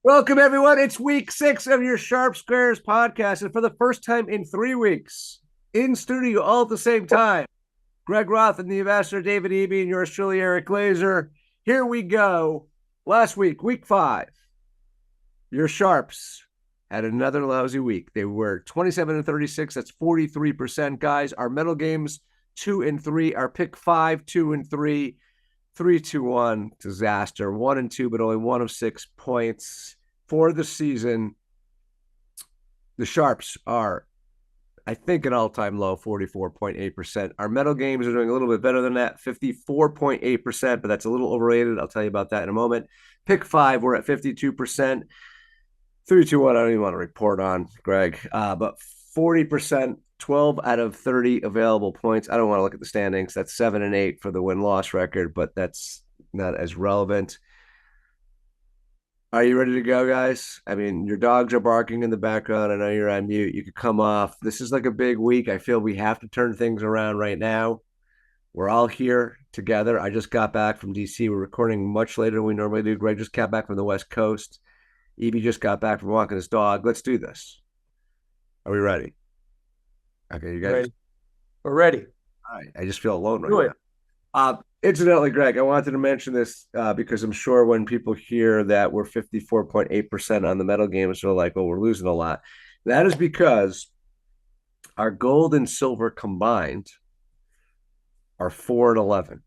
Welcome, everyone. It's week 6 of your Sharp Squares podcast. And for the first time in 3 weeks, in studio all at the same time, Greg Roth and the ambassador David Eby and yours truly, Eric Glazer. Here we go. Last week, week 5, your Sharps had another lousy week. They were 27-36. That's 43%, guys. Our medal games, 2 and 3. Our pick 5, 2 and 3. 3-2-1 disaster. 1 and 2, but only 1 of 6 points for the season. The Sharps are, I think, an all-time low, 44.8%. Our medal games are doing a little bit better than that, 54.8%, but that's a little overrated. I'll tell you about that in a moment. Pick 5, we're at 52%. 3-2-1, I don't even want to report on, Greg. But 40%, 12 out of 30 available points. I don't want to look at the standings. That's 7 and 8 for the win-loss record, but that's not as relevant. Are you ready to go, guys? I mean, your dogs are barking in the background. I know you're on mute. You could come off. This is like a big week. I feel we have to turn things around right now. We're all here together. I just got back from DC. We're recording much later than we normally do. Greg just got back from the West Coast. Eby just got back from walking his dog. Let's do this. Are we ready? Okay, you guys. Ready. We're ready. All right. I just feel alone right Do it. now. Incidentally, Greg, I wanted to mention this because I'm sure when people hear that we're 54.8% on the medal games, they're like, well, we're losing a lot. That is because our gold and silver combined are 4-11.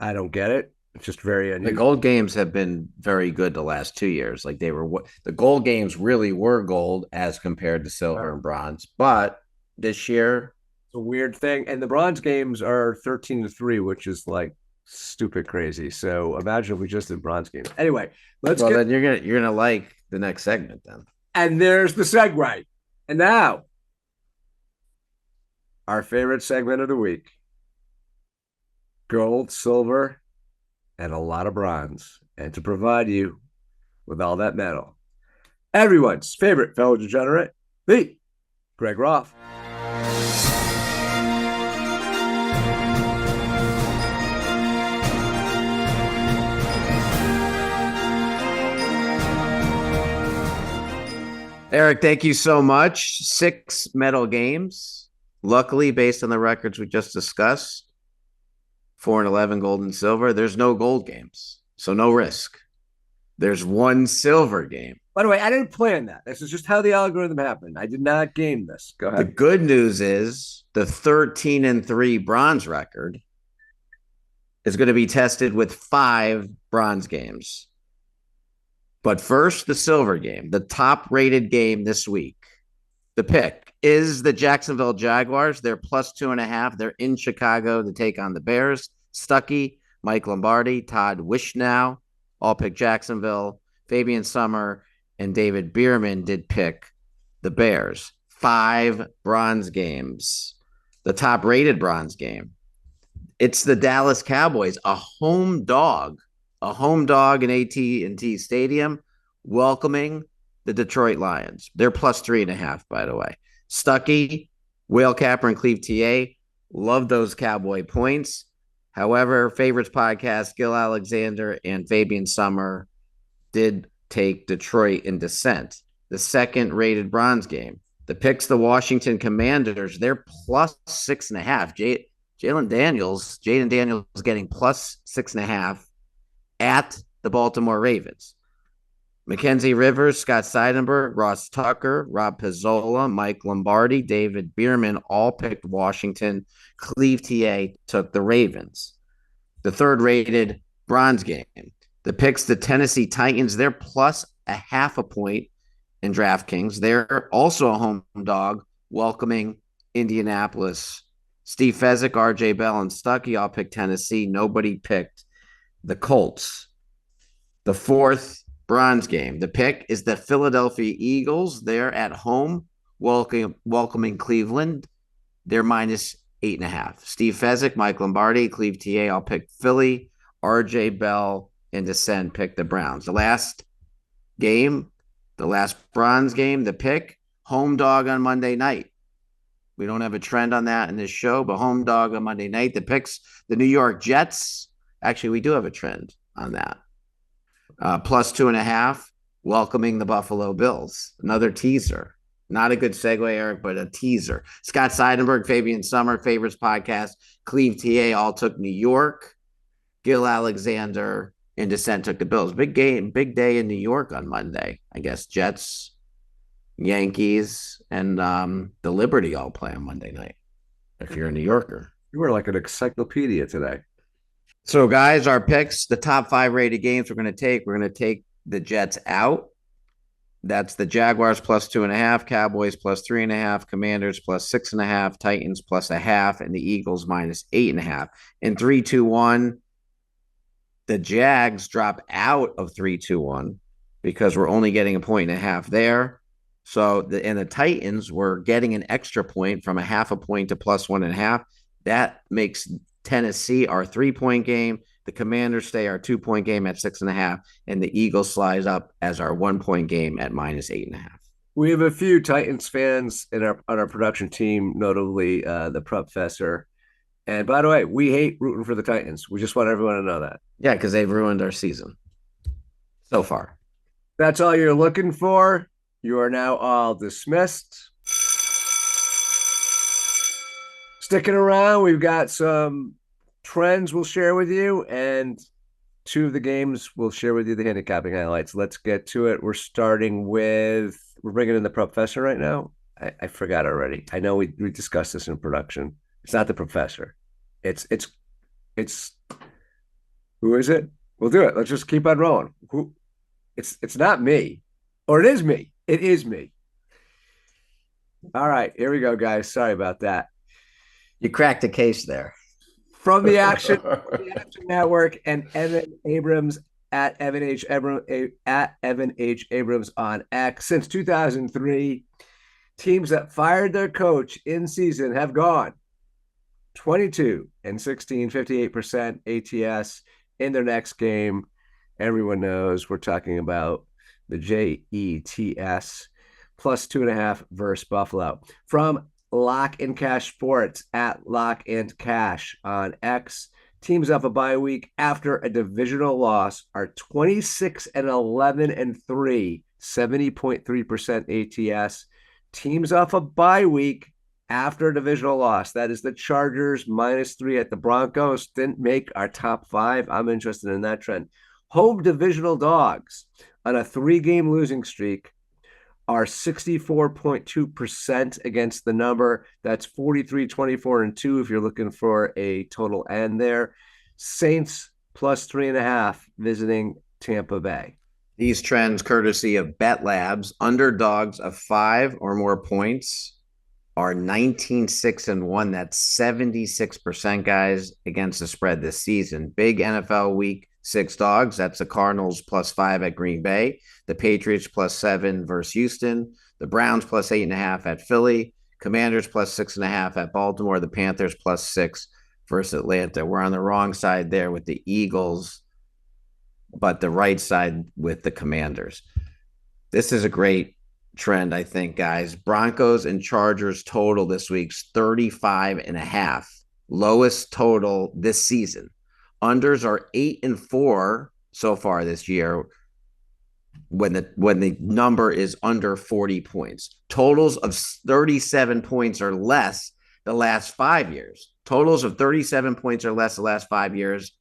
I don't get it. It's just very unusual. The gold games have been very good the last 2 years. Like the gold games really were gold as compared to silver and bronze. But this year, it's a weird thing. And the bronze games are 13-3, which is like stupid crazy. So imagine if we just did bronze games. Anyway, then you're gonna like the next segment then. And there's the segue. And now, our favorite segment of the week: gold, silver, and a lot of bronze. And to provide you with all that metal, everyone's favorite fellow degenerate, the Greg Roth. Eric, thank you so much. 6 medal games. Luckily, based on the records we just discussed, 4 and 11 gold and silver. There's no gold games, so no risk. There's 1 silver game. By the way, I didn't plan that. This is just how the algorithm happened. I did not game this. Go ahead. The good news is the 13 and 3 bronze record is going to be tested with 5 bronze games. But first, the silver game, the top-rated game this week. The pick is the Jacksonville Jaguars. They're plus 2.5. They're in Chicago to take on the Bears. Stuckey, Mike Lombardi, Todd Wishnow all pick Jacksonville. Fabian Sommer and David Bierman did pick the Bears. 5 bronze games. The top-rated bronze game. It's the Dallas Cowboys, a home dog in AT&T Stadium, welcoming the Detroit Lions. They're plus 3.5, by the way. Stuckey, Whale Capper, and Cleve TA love those Cowboy points. However, Favorites Podcast, Gil Alexander and Fabian Sommer did take Detroit in descent. The second-rated bronze game. The picks, the Washington Commanders, they're plus 6.5. Jaden Daniels getting plus 6.5 at the Baltimore Ravens. Mackenzie Rivers, Scott Seidenberg, Ross Tucker, Rob Pizzola, Mike Lombardi, David Bierman all picked Washington. Cleve TA took the Ravens. The third-rated bronze game. The picks, the Tennessee Titans, they're plus 0.5 point in DraftKings. They're also a home dog, welcoming Indianapolis. Steve Fezzik, RJ Bell, and Stuckey all picked Tennessee. Nobody picked the Colts. The fourth bronze game. The pick is the Philadelphia Eagles. They're at home, welcoming Cleveland. They're minus 8.5. Steve Fezzik, Mike Lombardi, Cleve TA all picked Philly. RJ Bell and Descent picked the Browns. The last game, the last bronze game, the pick, home dog on Monday night. We don't have a trend on that in this show, but home dog on Monday night. The picks, the New York Jets. Actually, we do have a trend on that. Plus 2.5, welcoming the Buffalo Bills. Another teaser. Not a good segue, Eric, but a teaser. Scott Seidenberg, Fabian Summer, Favorites Podcast, Cleve TA all took New York. Gil Alexander in Descent took the Bills. Big game, big day in New York on Monday. I guess Jets, Yankees, and the Liberty all play on Monday night, if you're a New Yorker. You were like an encyclopedia today. So, guys, our picks, the top 5 rated games we're going to take the Jets out. That's the Jaguars plus 2.5, Cowboys plus 3.5, Commanders plus 6.5, Titans plus 0.5, and the Eagles minus 8.5. In 3-2-1, the Jags drop out of 3-2-1 because we're only getting 1.5 there. So the Titans were getting an extra point from 0.5 point to plus 1.5. That makes Tennessee our 3-point game. The Commanders stay our 2-point game at 6.5, and the Eagles slides up as our 1-point game at minus 8.5. We have a few Titans fans on our production team, notably the Professor. And by the way, we hate rooting for the Titans. We just want everyone to know that. Yeah, because they've ruined our season so far. That's all you're looking for. You are now all dismissed. Sticking around, we've got some trends we'll share with you, and 2 of the games we'll share with you the handicapping highlights. Let's get to it. We're bringing in the Professor right now. I forgot already. I know we discussed this in production. It's not the Professor. It's who is it? We'll do it. Let's just keep on rolling. It's not me, or it is me. It is me. All right, here we go, guys. Sorry about that. You cracked a case there. From the Action Network and Evan Abrams at Evan H. Abrams on X. Since 2003, teams that fired their coach in season have gone 22-16, 58% ATS in their next game. Everyone knows we're talking about the JETS plus 2.5 versus Buffalo. From Lock and Cash Sports at Lock and Cash on X. Teams off a bye week after a divisional loss are 26-11-3, 70.3% ATS. Teams off a bye week after a divisional loss. That is the Chargers -3 at the Broncos. Didn't make our top 5. I'm interested in that trend. Home divisional dogs on a 3-game losing streak are 64.2% against the number. That's 43-24-2 if you're looking for a total end there. Saints plus 3.5 visiting Tampa Bay. These trends courtesy of Bet Labs. Underdogs of 5 or more points are 19-6-1. That's 76%, guys, against the spread this season. Big NFL week 6 dogs. That's the Cardinals plus 5 at Green Bay, the Patriots plus 7 versus Houston, the Browns plus 8.5 at Philly, Commanders plus 6.5 at Baltimore, the Panthers plus 6 versus Atlanta. We're on the wrong side there with the Eagles, but the right side with the Commanders. This is a great trend, I think, guys. Broncos and Chargers total this week's 35.5, lowest total this season. Unders are 8-4 so far this year when the number is under 40 points. Totals of 37 points or less the last 5 years. Totals of 37 points or less the last 5 years,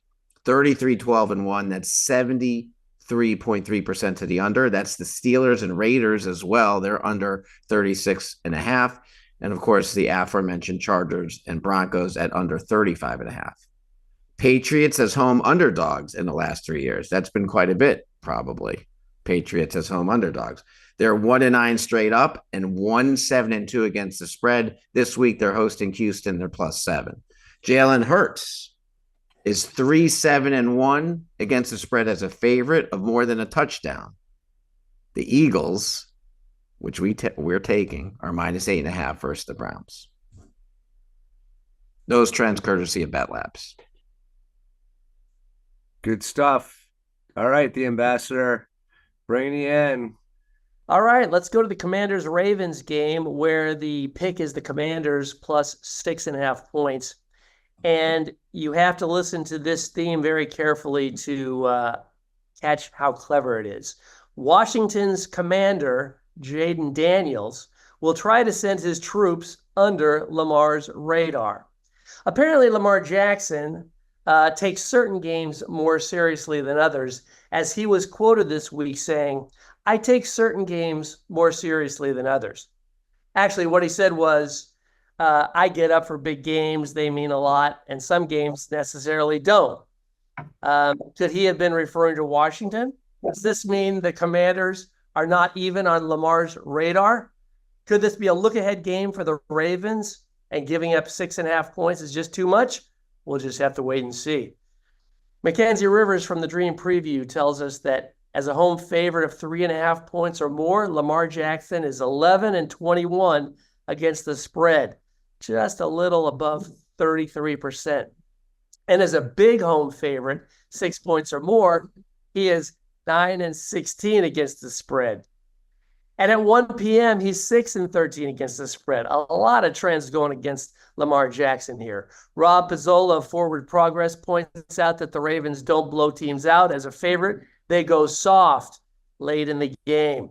33-12-1. That's 73.3% to the under. That's the Steelers and Raiders as well. They're under 36.5. And, of course, the aforementioned Chargers and Broncos at under 35.5. Patriots as home underdogs in the last 3 years. That's been quite a bit, probably. Patriots as home underdogs. They're 1-9 straight up and 1-7-2 against the spread. This week they're hosting Houston. They're plus 7. Jalen Hurts is 3-7-1 against the spread as a favorite of more than a touchdown. The Eagles, which we're taking, are -8.5 versus the Browns. Those trends courtesy of Bet Labs. Good stuff. All right, the Ambassador, bring you in. All right, let's go to the Commanders-Ravens game where the pick is the Commanders plus 6.5 points. And you have to listen to this theme very carefully to catch how clever it is. Washington's commander, Jaden Daniels, will try to send his troops under Lamar's radar. Apparently, Lamar Jackson takes certain games more seriously than others, as he was quoted this week saying, "I take certain games more seriously than others." Actually, what he said was, I get up for big games. They mean a lot, and some games necessarily don't. Could he have been referring to Washington? Does this mean the Commanders are not even on Lamar's radar? Could this be a look-ahead game for the Ravens, and giving up 6.5 points is just too much? We'll just have to wait and see. Mackenzie Rivers from the Dream Preview tells us that as a home favorite of 3.5 points or more, Lamar Jackson is 11-21 against the spread, just a little above 33%. And as a big home favorite, 6 points or more, he is 9-16 against the spread. And at 1 p.m., he's 6-13 against the spread. A lot of trends going against Lamar Jackson here. Rob Pizzola of Forward Progress points out that the Ravens don't blow teams out as a favorite. They go soft late in the game.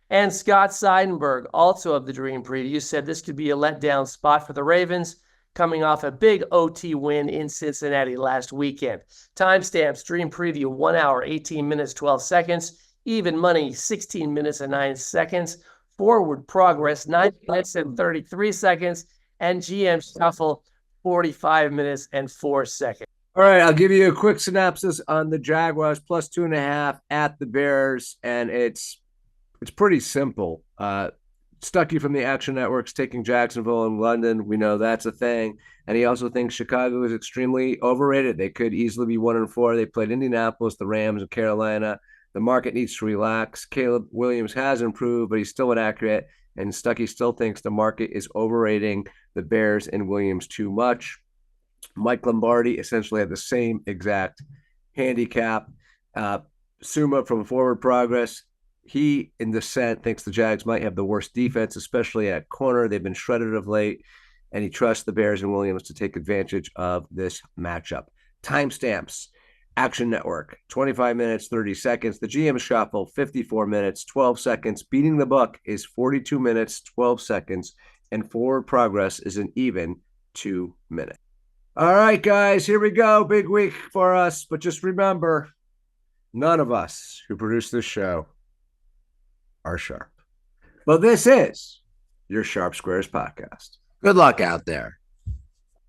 And Scott Seidenberg, also of the Dream Preview, said this could be a letdown spot for the Ravens, coming off a big OT win in Cincinnati last weekend. Timestamps, Dream Preview, 1 hour, 18 minutes, 12 seconds. Even Money, 16 minutes and 9 seconds. Forward Progress, 9 minutes and 33 seconds. And GM Shuffle, 45 minutes and 4 seconds. All right, I'll give you a quick synopsis on the Jaguars plus 2.5 at the Bears, and it's pretty simple. Stuckey from the Action Network's taking Jacksonville and London. We know that's a thing. And he also thinks Chicago is extremely overrated. They could easily be 1-4. They played Indianapolis, the Rams, and Carolina. The market needs to relax. Caleb Williams has improved, but he's still inaccurate. And Stuckey still thinks the market is overrating the Bears and Williams too much. Mike Lombardi essentially had the same exact handicap. Suma from Forward Progress, he, in dissent, thinks the Jags might have the worst defense, especially at corner. They've been shredded of late, and he trusts the Bears and Williams to take advantage of this matchup. Timestamps, Action Network, 25 minutes, 30 seconds. The GM Shuffle, 54 minutes, 12 seconds. Beating the Buck is 42 minutes, 12 seconds, and Forward Progress is an even 2 minutes. All right, guys, here we go. Big week for us, but just remember, none of us who produce this show are sharp. But this is your Sharp Squares podcast. Good luck out there.